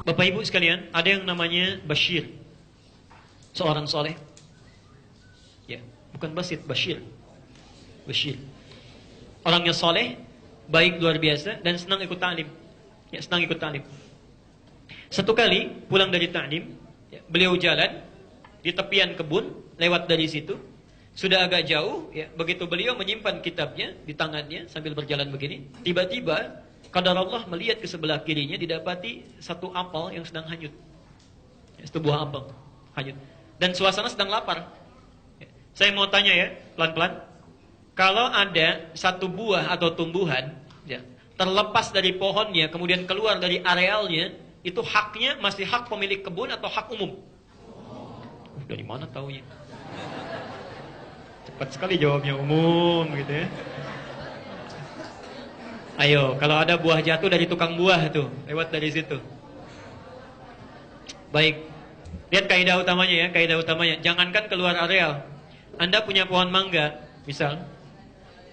Bapak Ibu sekalian, ada yang namanya Bashir, seorang soleh. Ya, bukan Basit, Bashir. Bashir. Orangnya soleh, baik luar biasa, dan senang ikut ta'lim. Ya, senang ikut ta'lim. Satu kali pulang dari ta'lim, ya, beliau jalan di tepian kebun, lewat dari situ. Sudah agak jauh, ya, begitu beliau menyimpan kitabnya di tangannya sambil berjalan begini, tiba-tiba qadarullah melihat ke sebelah kirinya didapati satu apel yang sedang hanyut. Ya, satu buah apel hanyut. Dan suasana sedang lapar. Ya, saya mau tanya ya, pelan-pelan. Kalau ada satu buah atau tumbuhan, ya, terlepas dari pohonnya, kemudian keluar dari arealnya, itu haknya masih hak pemilik kebun atau hak umum? Dari mana taunya? Cepat sekali jawabnya, umum gitu ya. Ayo, kalau ada buah jatuh dari tukang buah tuh, lewat dari situ. Baik. Lihat kaidah utamanya ya, kaidah utamanya. Jangankan keluar areal. Anda punya pohon mangga, misal.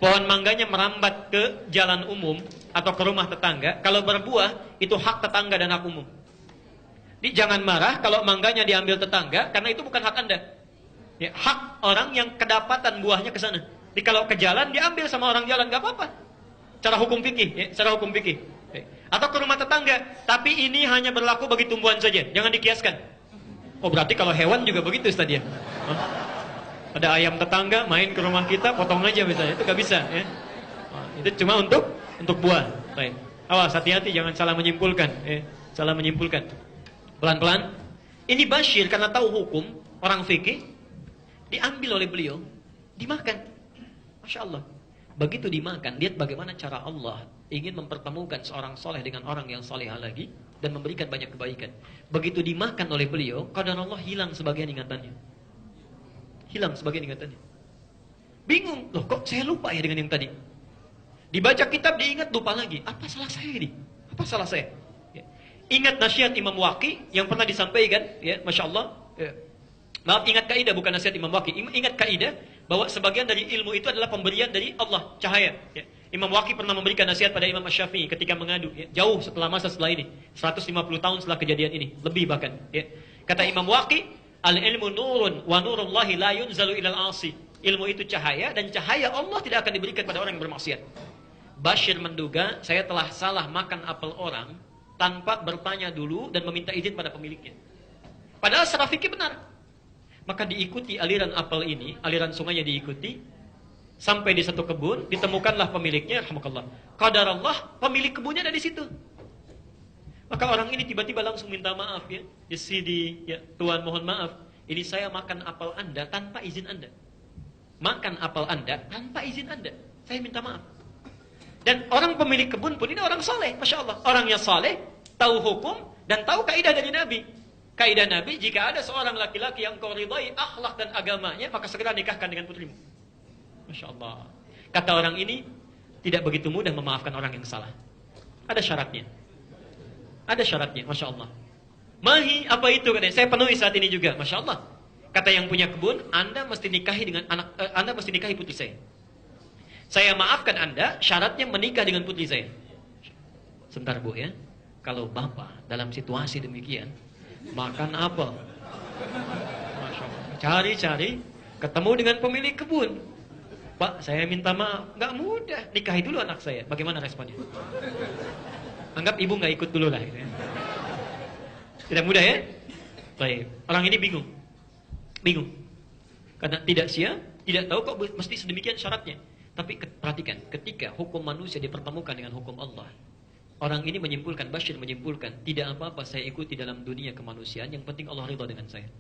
Pohon mangganya merambat ke jalan umum atau ke rumah tetangga. Kalau berbuah, itu hak tetangga dan hak umum. Jadi jangan marah kalau mangganya diambil tetangga, karena itu bukan hak Anda. Ya, hak orang yang kedapatan buahnya ke sana. Jadi kalau ke jalan, diambil sama orang jalan, gak apa-apa. Cara hukum fikih, ya, secara hukum fikih. Atau ke rumah tetangga, tapi ini hanya berlaku bagi tumbuhan saja, jangan dikiaskan. Oh, berarti kalau hewan juga begitu Ustaz ya? Ada ayam tetangga main ke rumah kita, potong aja misalnya, itu gak bisa ya. Itu cuma untuk buah. Baik. Awas, hati-hati jangan salah menyimpulkan, ya. Salah menyimpulkan. Pelan-pelan. Ini Bashir karena tahu hukum orang fikih, diambil oleh beliau, dimakan. Masya Allah. Begitu dimakan, lihat bagaimana cara Allah ingin mempertemukan seorang soleh dengan orang yang solehah lagi dan memberikan banyak kebaikan. Begitu dimakan oleh beliau, qadarullah hilang sebagian ingatannya. Hilang sebagian ingatannya. Bingung, loh kok saya lupa ya dengan yang tadi. Dibaca kitab diingat lupa lagi. Apa salah saya ini? Apa salah saya? Ya. Ingat nasihat Imam Waqi yang pernah disampaikan, ya, Masya Allah. Ya. Maaf, ingat kaidah bukan nasihat Imam Waqi. Ingat kaidah bahwa sebagian dari ilmu itu adalah pemberian dari Allah, cahaya. Ya. Imam Waqi pernah memberikan nasihat pada Imam Asy-Syafi'i ketika mengadu, ya, jauh setelah masa setelah ini, 150 tahun setelah kejadian ini, lebih bahkan. Ya. Kata Imam Waqi, al-ilmu nurun wa nurullahi la yunzalu ilal asi. Ilmu itu cahaya dan cahaya Allah tidak akan diberikan pada orang yang bermaksiat. Bashir menduga saya telah salah makan apel orang tanpa bertanya dulu dan meminta izin pada pemiliknya. Padahal secara fikih benar. Maka diikuti aliran apel ini, aliran sungainya diikuti sampai di satu kebun, ditemukanlah pemiliknya, rahmatullah. Qadarullah, pemilik kebunnya ada di situ. Maka orang ini tiba-tiba langsung minta maaf ya. Ya Sidi, ya Tuhan mohon maaf. Ini saya makan apel Anda tanpa izin Anda. Makan apel Anda tanpa izin Anda. Saya minta maaf. Dan orang pemilik kebun pun ini orang soleh, Masya Allah. Orangnya soleh, tahu hukum, dan tahu kaidah dari Nabi. Kaidah Nabi, jika ada seorang laki-laki yang kau ridhai akhlak dan agamanya, maka segera nikahkan dengan putrimu. Masya Allah. Kata orang ini, tidak begitu mudah memaafkan orang yang salah. Ada syaratnya. Ada syaratnya, Masya Allah. Mahi, apa itu? Katanya, saya penuhi saat ini juga, Masya Allah. Kata yang punya kebun, Anda mesti nikahi dengan Anda mesti nikahi putri saya. Saya maafkan Anda, syaratnya menikah dengan putri saya. Sebentar Bu ya. Kalau Bapak dalam situasi demikian, makan apa? Masya Allah. Cari-cari, ketemu dengan pemilik kebun. Pak, saya minta maaf. Nggak mudah, nikahi dulu anak saya. Bagaimana responnya? Anggap ibu nggak ikut dulu lah. Gitu ya. Tidak mudah ya? Baik. Orang ini bingung. Bingung. Karena tidak siap, tidak tahu kok mesti sedemikian syaratnya. Tapi perhatikan, ketika hukum manusia dipertemukan dengan hukum Allah, orang ini menyimpulkan, Bashir menyimpulkan, tidak apa-apa saya ikuti dalam dunia kemanusiaan, yang penting Allah ridha dengan saya.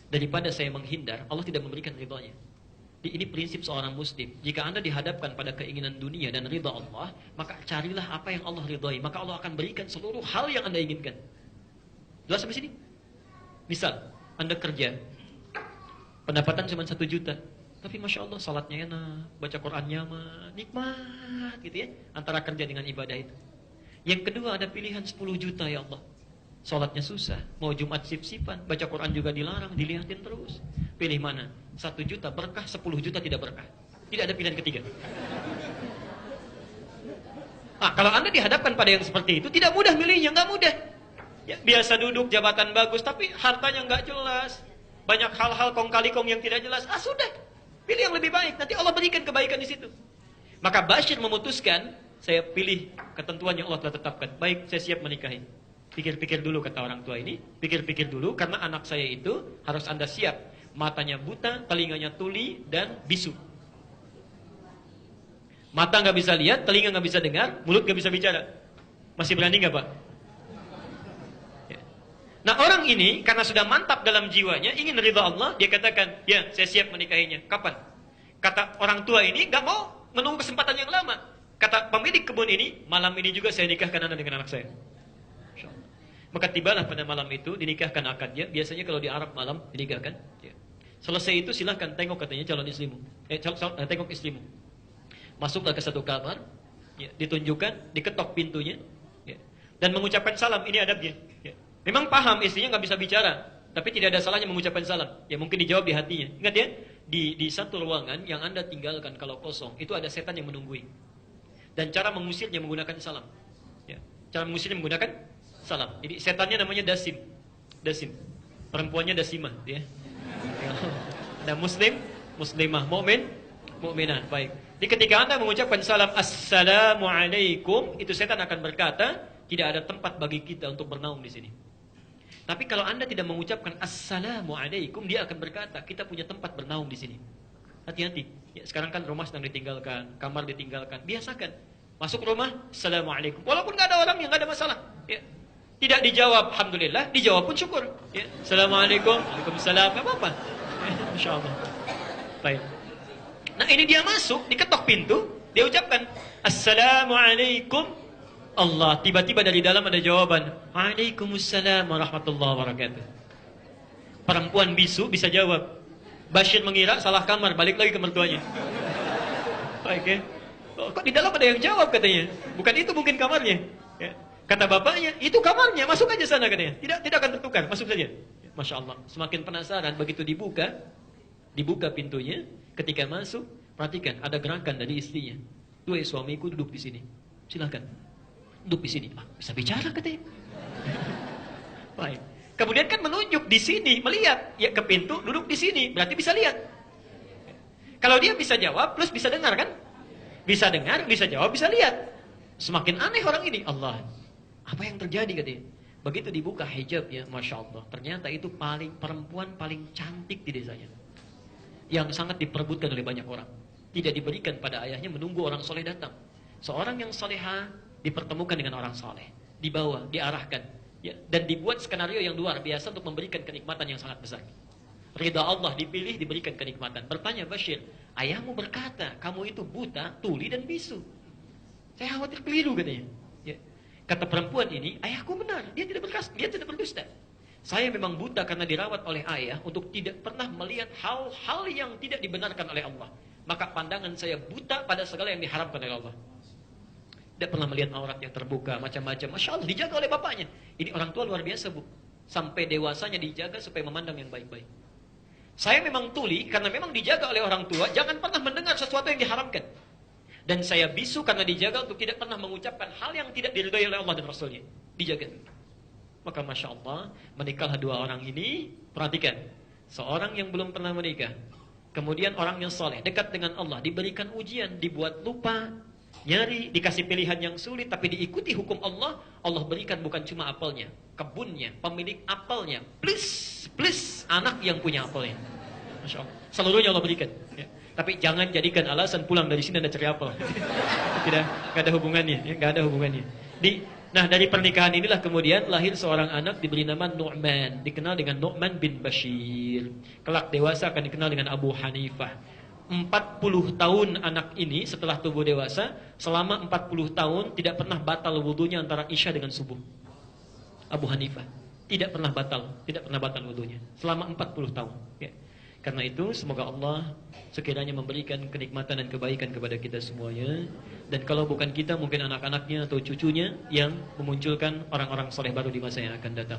Daripada saya menghindar, Allah tidak memberikan ridhanya. Ini prinsip seorang muslim. Jika Anda dihadapkan pada keinginan dunia dan ridha Allah, maka carilah apa yang Allah ridhai. Maka Allah akan berikan seluruh hal yang Anda inginkan. Jelas sampai sini? Misal, Anda kerja, pendapatan cuma 1 juta. Tapi Masya Allah, salatnya enak, baca Qur'annya mah nikmat gitu ya. Antara kerja dengan ibadah itu. Yang kedua ada pilihan 10 juta ya Allah. Salatnya susah, mau Jumat sip-sipan, baca Quran juga dilarang, dilihatin terus. Pilih mana? 1 juta berkah, 10 juta tidak berkah. Tidak ada pilihan ketiga. Kalau Anda dihadapkan pada yang seperti itu, tidak mudah milihnya, nggak mudah. Ya, biasa duduk, jabatan bagus, tapi hartanya nggak jelas. Banyak hal-hal kong kali kong yang tidak jelas. Ah sudah, pilih yang lebih baik. Nanti Allah berikan kebaikan di situ. Maka Bashir memutuskan, saya pilih ketentuan yang Allah telah tetapkan. Baik, saya siap menikahi. Pikir-pikir dulu kata orang tua ini. Pikir-pikir dulu, karena anak saya itu harus Anda siap. Matanya buta, telinganya tuli, dan bisu. Mata nggak bisa lihat, telinga nggak bisa dengar, mulut nggak bisa bicara. Masih berani nggak Pak? Ya. Nah orang ini karena sudah mantap dalam jiwanya, ingin ridha Allah, dia katakan, ya saya siap menikahinya. Kapan? Kata orang tua ini nggak mau menunggu kesempatan yang lama. Kata pemilik kebun ini, malam ini juga saya nikahkan Anda dengan anak saya. Maka tibalah pada malam itu dinikahkan akadnya. Biasanya kalau di Arab malam dinikahkan. Ya. Selesai itu silahkan tengok katanya calon istrimu. Tengok istrimu. Masuklah ke satu kamar, ya, ditunjukkan, diketok pintunya, ya, dan mengucapkan salam. Ini adabnya. Ya. Memang paham istrinya nggak bisa bicara, tapi tidak ada salahnya mengucapkan salam. Ya mungkin dijawab di hatinya. Ingat ya, di satu ruangan yang Anda tinggalkan kalau kosong, itu ada setan yang menunggui. Dan cara mengusirnya menggunakan salam. Ya. Cara mengusirnya menggunakan salam. Jadi setannya namanya Dasim. Dasim. Perempuannya Dasimah. Ya. Ada Muslim, Muslimah, mukmin, mukminah. Baik. Jadi ketika Anda mengucapkan salam Assalamualaikum, itu setan akan berkata, tidak ada tempat bagi kita untuk bernaung di sini. Tapi kalau Anda tidak mengucapkan Assalamualaikum, dia akan berkata, kita punya tempat bernaung di sini. Hati-hati. Ya, sekarang kan rumah sedang ditinggalkan, kamar ditinggalkan. Biasakan. Masuk rumah, Assalamualaikum. Walaupun nggak ada orang yang nggak ada masalah. Ya. Tidak dijawab, Alhamdulillah. Dijawab pun syukur. Ya. Assalamualaikum. Waalaikumsalam. Nggak apa-apa. Ya, Insya Allah. Baik. Nah ini dia masuk, diketok pintu, dia ucapkan Assalamualaikum. Allah, tiba-tiba dari dalam ada jawaban Waalaikumsalam warahmatullahi wabarakatuh. Perempuan bisu bisa jawab. Bashir mengira salah kamar, balik lagi ke mertuanya. Baik ya. Oh, kok di dalam ada yang jawab katanya. Bukan itu mungkin kamarnya. Ya. Kata bapaknya, itu kamarnya, masuk aja sana katanya. Tidak akan tertukar, masuk saja. Masya Allah, semakin penasaran, begitu dibuka pintunya. Ketika masuk, perhatikan ada gerakan dari istrinya. Tuh suamiku duduk di sini. Silakan. Duduk di sini. Ah, bisa bicara katanya. Baik. Kemudian kan menunjuk di sini, melihat ya ke pintu, duduk di sini, berarti bisa lihat. Kalau dia bisa jawab plus bisa dengar kan? Bisa dengar, bisa jawab, bisa lihat. Semakin aneh orang ini. Allah. Apa yang terjadi katanya? Begitu dibuka hijabnya, Masya Allah. Ternyata itu perempuan paling cantik di desanya. Yang sangat diperebutkan oleh banyak orang. Tidak diberikan pada ayahnya, menunggu orang soleh datang. Seorang yang soleha dipertemukan dengan orang soleh. Dibawa, diarahkan. Ya, dan dibuat skenario yang luar biasa untuk memberikan kenikmatan yang sangat besar. Ridha Allah dipilih, diberikan kenikmatan. Bertanya Bashir, ayahmu berkata, kamu itu buta, tuli, dan bisu. Saya khawatir keliru katanya. Ya. Kata perempuan ini, ayahku benar, dia tidak berdusta. Saya memang buta karena dirawat oleh ayah untuk tidak pernah melihat hal-hal yang tidak dibenarkan oleh Allah. Maka pandangan saya buta pada segala yang diharamkan oleh Allah. Tidak pernah melihat aurat yang terbuka, macam-macam. Masya Allah, dijaga oleh bapaknya. Ini orang tua luar biasa, Bu. Sampai dewasanya dijaga supaya memandang yang baik-baik. Saya memang tuli karena memang dijaga oleh orang tua, jangan pernah mendengar sesuatu yang diharamkan. Dan saya bisu karena dijaga untuk tidak pernah mengucapkan hal yang tidak diridhai oleh Allah dan Rasulnya. Dijaga. Maka Masya Allah, menikahlah dua orang ini. Perhatikan, seorang yang belum pernah menikah, kemudian orang yang soleh, dekat dengan Allah, diberikan ujian, dibuat lupa, nyari, dikasih pilihan yang sulit, tapi diikuti hukum Allah. Allah berikan bukan cuma apelnya, kebunnya, pemilik apelnya, plus anak yang punya apelnya. Masya Allah, seluruhnya Allah berikan. Ya. Tapi jangan jadikan alasan pulang dari sini dan cari apel. Tidak ada hubungannya, ya, nggak ada hubungannya. Nah dari pernikahan inilah kemudian lahir seorang anak diberi nama Nu'man, dikenal dengan Nu'man bin Bashir. Kelak dewasa akan dikenal dengan Abu Hanifah. 40 tahun anak ini setelah tumbuh dewasa, selama 40 tahun tidak pernah batal wudunya antara Isya dengan subuh. Abu Hanifah tidak pernah batal wudunya selama 40 tahun. Ya. Karena itu semoga Allah sekiranya memberikan kenikmatan dan kebaikan kepada kita semuanya. Dan kalau bukan kita, mungkin anak-anaknya atau cucunya yang memunculkan orang-orang soleh baru di masa yang akan datang.